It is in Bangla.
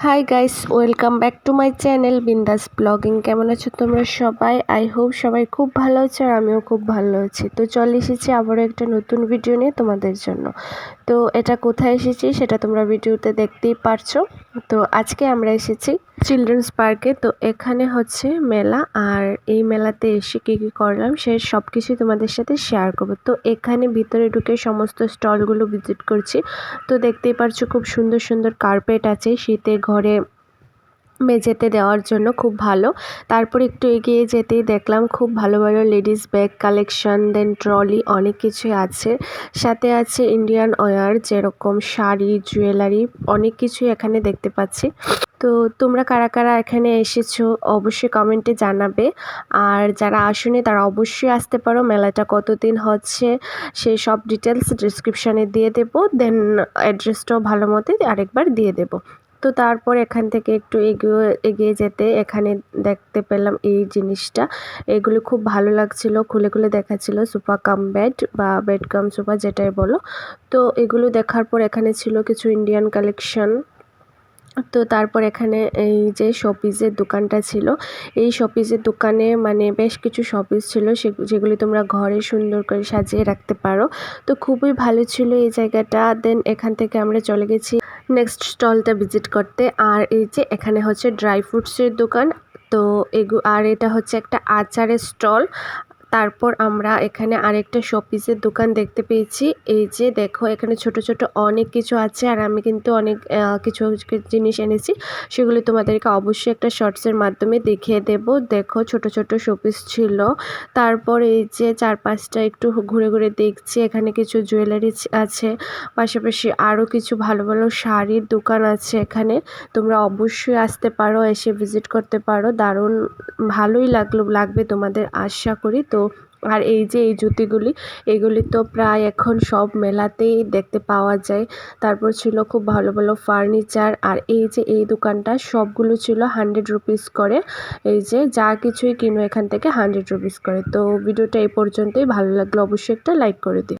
Hi guys, welcome back to my channel বিন্দাস ব্লগিং। কেমন আছো তোমরা সবাই? আই হোপ সবাই খুব ভালো আছো আর আমিও খুব ভালো আছি। তো চলে এসেছি আবারও একটা নতুন ভিডিও নিয়ে তোমাদের জন্য। তো এটা কোথায় এসেছি সেটা তোমরা ভিডিওতে দেখতেই পারছো। তো আজকে আমরা এসেছি চিলড্রেন্স পার্কে। তো এখানে হচ্ছে মেলা, আর এই মেলাতে এসে কী কী করলাম সে সব কিছুই তোমাদের সাথে শেয়ার করবো। তো এখানে ভিতরে ঢুকে সমস্ত স্টলগুলো ভিজিট করছি। তো দেখতেই পারছো খুব সুন্দর সুন্দর কার্পেট আছে শীতে ঘরে মেঝেতে দেওয়ার জন্য, খুব ভালো। তারপর একটু এগিয়ে যেতেই দেখলাম খুব ভালো ভালো লেডিস ব্যাগ কালেকশন, দেন ট্রলি, অনেক কিছুই আছে। সাথে আছে ইন্ডিয়ান ওয়্যার, যেরকম শাড়ি, জুয়েলারি, অনেক কিছুই এখানে দেখতে পাচ্ছি। তো তোমরা কারা কারা এখানে এসেছো অবশ্যই কমেন্টে জানাবে, আর যারা আসোনি তারা অবশ্যই আসতে পারো। মেলাটা কতদিন হচ্ছে সেই সব ডিটেলস ডিসক্রিপশানে দিয়ে দেবো, দেন অ্যাড্রেসটাও ভালো মতো আরেকবার দিয়ে দেবো। তো তারপর এখান থেকে একটু এগিয়ে যেতে এখানে দেখতে পেলাম এই জিনিসটা। এগুলো খুব ভালো লাগছিল, খুলে খুলে দেখাচ্ছিল সোফা কাম বেড বা বেড কাম সোফা যেটাই বলো। তো এগুলো দেখার পর এখানে ছিল কিছু ইন্ডিয়ান কালেকশন। তো তারপর এখানে এই যে শোপিসের দোকানটা ছিল, এই শোপিসের দোকানে মানে বেশ কিছু শোপিস ছিল যেগুলি তোমরা ঘরে সুন্দর করে সাজিয়ে রাখতে পারো। তো খুবই ভালো ছিল এই জায়গাটা। দেন এখান থেকে আমরা চলে গেছি নেক্সট স্টলটা ভিজিট করতে। আর এই যে এখানে হচ্ছে ড্রাই ফ্রুটসের দোকান। তো আর এটা হচ্ছে একটা আচারের স্টল। তারপর আমরা এখানে আরেকটা শোপিসের দোকান দেখতে পেয়েছি। এই যে দেখো এখানে ছোট ছোট অনেক কিছু আছে, আর আমি কিন্তু অনেক কিছু জিনিস এনেছি, সেগুলি তোমাদেরকে অবশ্যই একটা শর্টসের মাধ্যমে দেখিয়ে দেব। দেখো ছোট ছোট শোপিস ছিল। তারপর এই যে চারপাশটা একটু ঘুরে ঘুরে দেখছি, এখানে কিছু জুয়েলারি আছে, পাশাপাশি আরও কিছু ভালো ভালো শাড়ির দোকান আছে এখানে। তোমরা অবশ্যই আসতে পারো, এসে ভিজিট করতে পারো, দারুণ ভালোই লাগবে তোমাদের আশা করি। তো আর এই যে এই জুতিগুলি, এগুলি তো প্রায় এখন সব মেলাতেই দেখতে পাওয়া যায়। তারপর ছিল খুব ভালো ভালো ফার্নিচার, আর এই যে এই দোকানটা সবগুলো ছিল 100 রুপিস করে। এই যে যা কিছুই কিনো এখান থেকে 100 রুপিস করে। তো ভিডিওটা এই পর্যন্তই, ভালো লাগলো অবশ্যই একটা লাইক করে দিও।